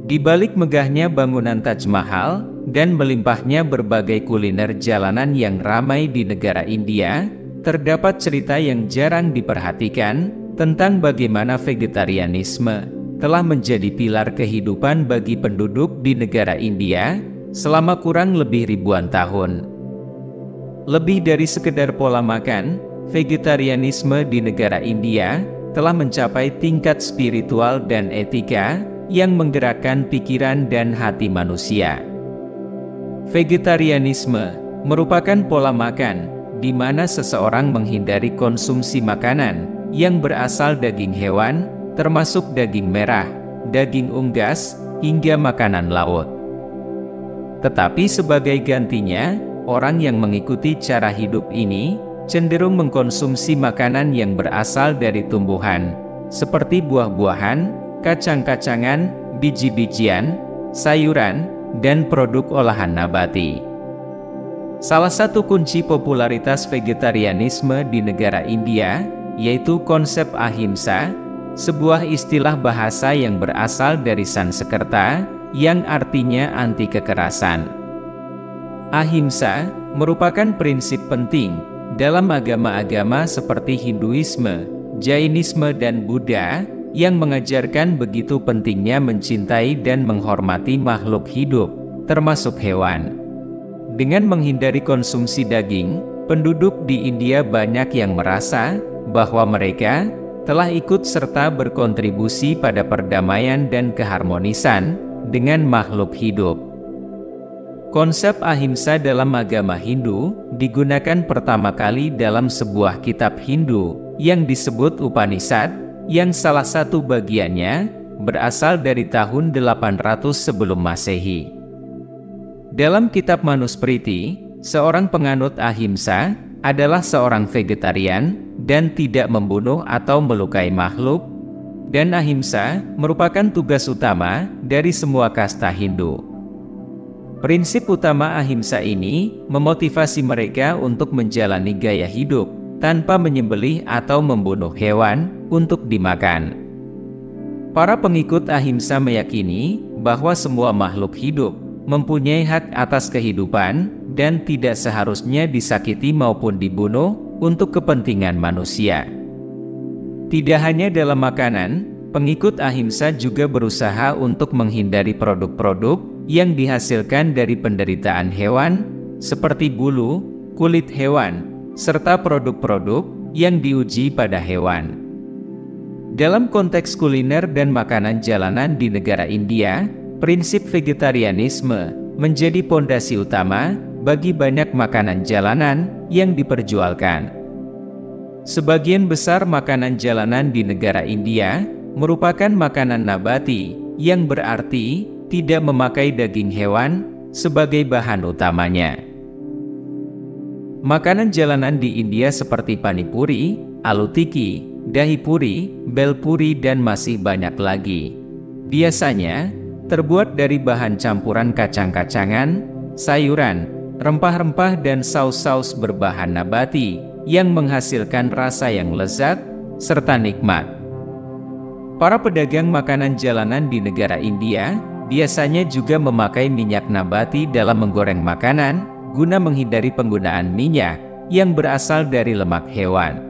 Di balik megahnya bangunan Taj Mahal dan melimpahnya berbagai kuliner jalanan yang ramai di negara India, terdapat cerita yang jarang diperhatikan tentang bagaimana vegetarianisme telah menjadi pilar kehidupan bagi penduduk di negara India selama kurang lebih ribuan tahun. Lebih dari sekedar pola makan, vegetarianisme di negara India telah mencapai tingkat spiritual dan etika yang menggerakkan pikiran dan hati manusia. Vegetarianisme merupakan pola makan di mana seseorang menghindari konsumsi makanan yang berasal daging hewan, termasuk daging merah, daging unggas, hingga makanan laut. Tetapi sebagai gantinya, orang yang mengikuti cara hidup ini cenderung mengkonsumsi makanan yang berasal dari tumbuhan, seperti buah-buahan, kacang-kacangan, biji-bijian, sayuran, dan produk olahan nabati. Salah satu kunci popularitas vegetarianisme di negara India yaitu konsep ahimsa, sebuah istilah bahasa yang berasal dari Sanskerta yang artinya anti kekerasan. Ahimsa merupakan prinsip penting dalam agama-agama seperti Hinduisme, Jainisme, dan Buddha yang mengajarkan begitu pentingnya mencintai dan menghormati makhluk hidup, termasuk hewan. Dengan menghindari konsumsi daging, penduduk di India banyak yang merasa bahwa mereka telah ikut serta berkontribusi pada perdamaian dan keharmonisan dengan makhluk hidup. Konsep ahimsa dalam agama Hindu digunakan pertama kali dalam sebuah kitab Hindu yang disebut Upanishad, yang salah satu bagiannya berasal dari tahun 800 sebelum Masehi. Dalam kitab Manusmriti, seorang penganut ahimsa adalah seorang vegetarian dan tidak membunuh atau melukai makhluk, dan ahimsa merupakan tugas utama dari semua kasta Hindu. Prinsip utama ahimsa ini memotivasi mereka untuk menjalani gaya hidup tanpa menyembelih atau membunuh hewan untuk dimakan. Para pengikut ahimsa meyakini bahwa semua makhluk hidup mempunyai hak atas kehidupan dan tidak seharusnya disakiti maupun dibunuh untuk kepentingan manusia. Tidak hanya dalam makanan, pengikut ahimsa juga berusaha untuk menghindari produk-produk yang dihasilkan dari penderitaan hewan, seperti bulu, kulit hewan, serta produk-produk yang diuji pada hewan. Dalam konteks kuliner dan makanan jalanan di negara India, prinsip vegetarianisme menjadi pondasi utama bagi banyak makanan jalanan yang diperjualkan. Sebagian besar makanan jalanan di negara India merupakan makanan nabati, yang berarti tidak memakai daging hewan sebagai bahan utamanya. Makanan jalanan di India seperti panipuri, aloo tikki, dahi puri, bel puri, dan masih banyak lagi biasanya terbuat dari bahan campuran kacang-kacangan, sayuran, rempah-rempah, dan saus-saus berbahan nabati yang menghasilkan rasa yang lezat serta nikmat. Para pedagang makanan jalanan di negara India biasanya juga memakai minyak nabati dalam menggoreng makanan guna menghindari penggunaan minyak yang berasal dari lemak hewan.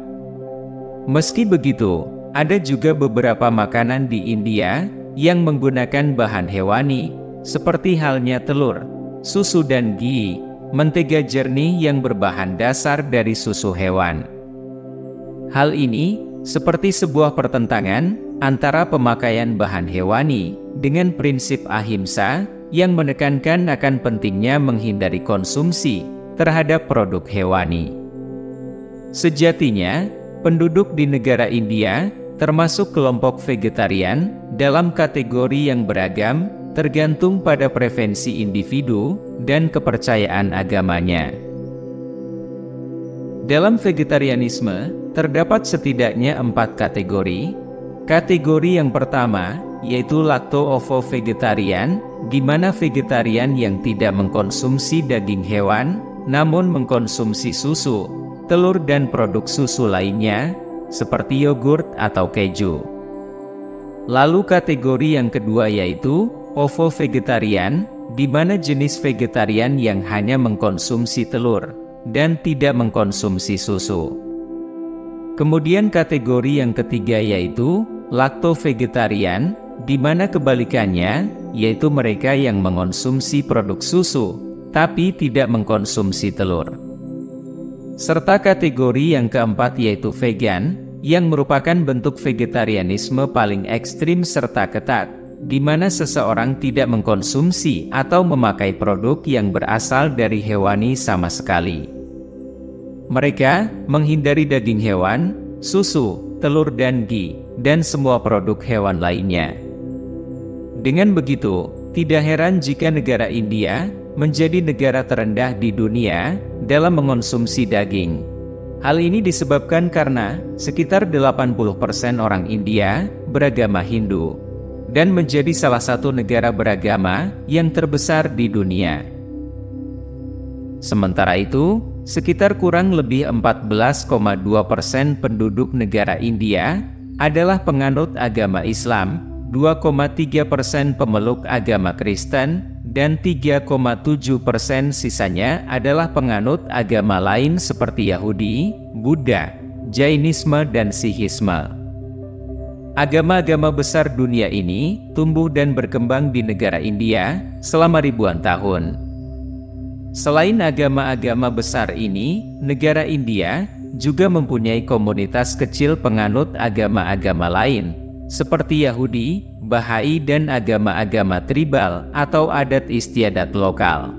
Meski begitu, ada juga beberapa makanan di India yang menggunakan bahan hewani, seperti halnya telur, susu, dan ghee, mentega jernih yang berbahan dasar dari susu hewan. Hal ini seperti sebuah pertentangan antara pemakaian bahan hewani dengan prinsip ahimsa yang menekankan akan pentingnya menghindari konsumsi terhadap produk hewani. Sejatinya, penduduk di negara India termasuk kelompok vegetarian dalam kategori yang beragam tergantung pada preferensi individu dan kepercayaan agamanya. Dalam vegetarianisme, terdapat setidaknya 4 kategori. Kategori yang pertama yaitu lacto-ovo-vegetarian, di mana vegetarian yang tidak mengkonsumsi daging hewan, namun mengkonsumsi susu, telur, dan produk susu lainnya, seperti yogurt atau keju. Lalu kategori yang kedua yaitu ovo-vegetarian, di mana jenis vegetarian yang hanya mengkonsumsi telur dan tidak mengkonsumsi susu. Kemudian kategori yang ketiga yaitu lacto-vegetarian, di mana kebalikannya, yaitu mereka yang mengonsumsi produk susu, tapi tidak mengkonsumsi telur. Serta kategori yang keempat yaitu vegan, yang merupakan bentuk vegetarianisme paling ekstrim serta ketat, di mana seseorang tidak mengkonsumsi atau memakai produk yang berasal dari hewani sama sekali. Mereka menghindari daging hewan, susu, telur dan ghee, dan semua produk hewan lainnya. Dengan begitu, tidak heran jika negara India menjadi negara terendah di dunia dalam mengonsumsi daging. Hal ini disebabkan karena sekitar 80% orang India beragama Hindu, dan menjadi salah satu negara beragama yang terbesar di dunia. Sementara itu, sekitar kurang lebih 14,2% penduduk negara India adalah penganut agama Islam, 2,3% pemeluk agama Kristen, dan 3,7% sisanya adalah penganut agama lain seperti Yahudi, Buddha, Jainisme, dan Sikhisme. Agama-agama besar dunia ini tumbuh dan berkembang di negara India selama ribuan tahun. Selain agama-agama besar ini, negara India juga mempunyai komunitas kecil penganut agama-agama lain, seperti Yahudi, Bahai, dan agama-agama tribal atau adat istiadat lokal.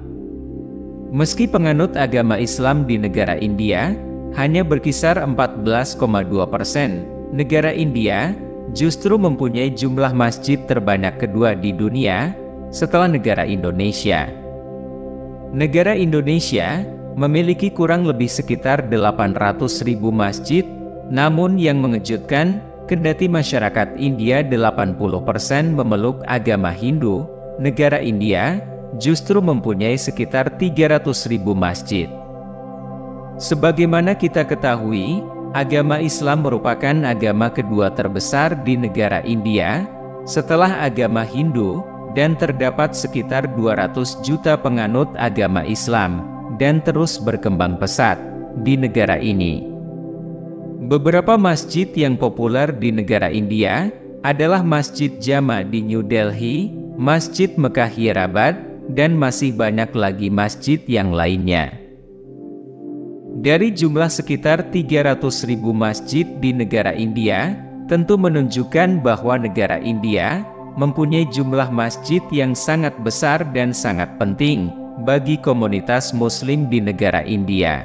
Meski penganut agama Islam di negara India hanya berkisar 14,2%, negara India justru mempunyai jumlah masjid terbanyak kedua di dunia setelah negara Indonesia. Negara Indonesia memiliki kurang lebih sekitar 800.000 masjid, namun yang mengejutkan, kendati masyarakat India 80% memeluk agama Hindu, negara India justru mempunyai sekitar 300.000 masjid. Sebagaimana kita ketahui, agama Islam merupakan agama kedua terbesar di negara India setelah agama Hindu, dan terdapat sekitar 200 juta penganut agama Islam dan terus berkembang pesat di negara ini. Beberapa masjid yang populer di negara India adalah Masjid Jama di New Delhi, Masjid Mekah Hyderabad, dan masih banyak lagi masjid yang lainnya. Dari jumlah sekitar 300.000 masjid di negara India, tentu menunjukkan bahwa negara India mempunyai jumlah masjid yang sangat besar dan sangat penting bagi komunitas Muslim di negara India.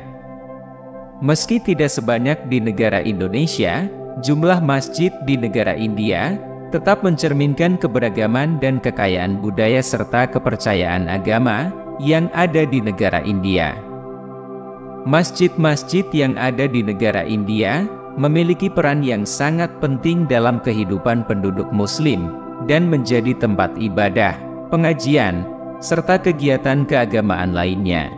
Meski tidak sebanyak di negara Indonesia, jumlah masjid di negara India tetap mencerminkan keberagaman dan kekayaan budaya serta kepercayaan agama yang ada di negara India. Masjid-masjid yang ada di negara India memiliki peran yang sangat penting dalam kehidupan penduduk Muslim dan menjadi tempat ibadah, pengajian, serta kegiatan keagamaan lainnya.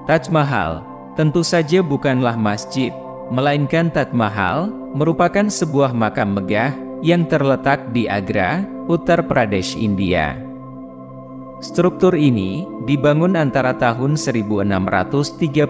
Taj Mahal tentu saja bukanlah masjid, melainkan Taj Mahal merupakan sebuah makam megah yang terletak di Agra, Uttar Pradesh, India. Struktur ini dibangun antara tahun 1631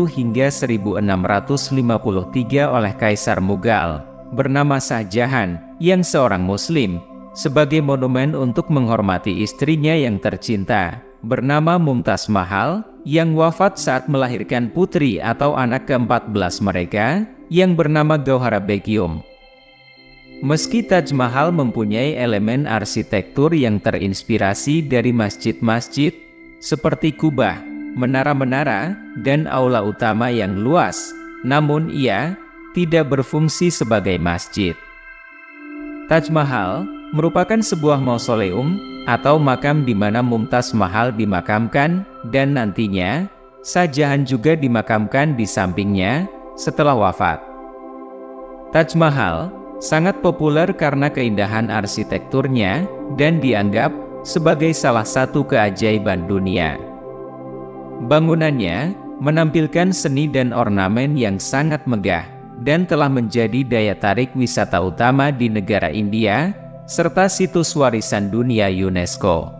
hingga 1653 oleh Kaisar Mughal bernama Shah Jahan yang seorang Muslim, sebagai monumen untuk menghormati istrinya yang tercinta bernama Mumtaz Mahal yang wafat saat melahirkan putri atau anak ke-14 mereka yang bernama Gauhara Begum. Meski Taj Mahal mempunyai elemen arsitektur yang terinspirasi dari masjid-masjid seperti kubah, menara-menara, dan aula utama yang luas, namun ia tidak berfungsi sebagai masjid. Taj Mahal merupakan sebuah mausoleum atau makam di mana Mumtaz Mahal dimakamkan, dan nantinya Shah Jahan juga dimakamkan di sampingnya setelah wafat. Taj Mahal sangat populer karena keindahan arsitekturnya dan dianggap sebagai salah satu keajaiban dunia. Bangunannya menampilkan seni dan ornamen yang sangat megah dan telah menjadi daya tarik wisata utama di negara India serta situs warisan dunia UNESCO.